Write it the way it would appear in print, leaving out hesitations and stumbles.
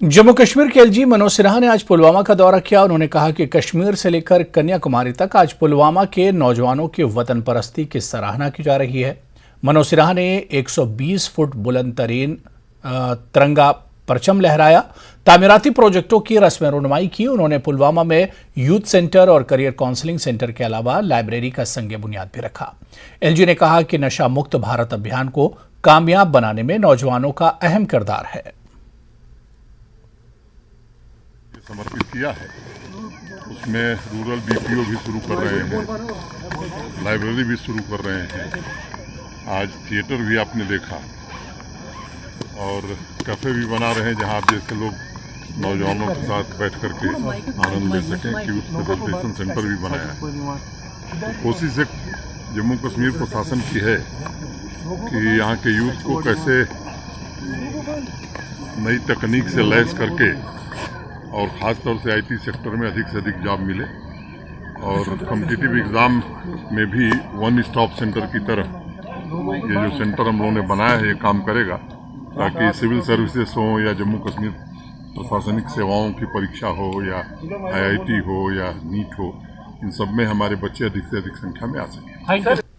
जम्मू कश्मीर के एलजी मनोज सिन्हा ने आज पुलवामा का दौरा किया। उन्होंने कहा कि कश्मीर से लेकर कन्याकुमारी तक आज पुलवामा के नौजवानों की वतन परस्ती की सराहना की जा रही है। मनोज सिन्हा ने 120 फुट बुलंद तरीन तिरंगा परचम लहराया, तामीराती प्रोजेक्टों की रस्म रुनमाई की। उन्होंने पुलवामा में यूथ सेंटर और करियर काउंसलिंग सेंटर के अलावा लाइब्रेरी का संग बुनियाद भी रखा। एलजी ने कहा कि नशा मुक्त भारत अभियान को कामयाब बनाने में नौजवानों का अहम किरदार है। समर्पित किया है, उसमें रूरल बीपीओ भी शुरू कर रहे हैं, लाइब्रेरी भी शुरू कर रहे हैं, आज थिएटर भी आपने देखा और कैफ़े भी बना रहे हैं जहां आप जैसे लोग नौजवानों के साथ बैठ करके आनंद ले सकें। कि उस फैसिलिटेशन सेंटर भी बनाया है। तो कोशिश एक जम्मू कश्मीर प्रशासन की है कि यहाँ के यूथ को कैसे नई तकनीक से लैस करके और ख़ास तौर से आईटी सेक्टर में अधिक से अधिक जॉब मिले और कॉम्पिटिटिव एग्ज़ाम में भी वन स्टॉप सेंटर की तरह ये जो सेंटर हम लोगों ने बनाया है ये काम करेगा, ताकि सिविल सर्विसेज हो या जम्मू कश्मीर प्रशासनिक सेवाओं की परीक्षा हो या आईआईटी हो या नीट हो, इन सब में हमारे बच्चे अधिक से अधिक संख्या में आ सकें।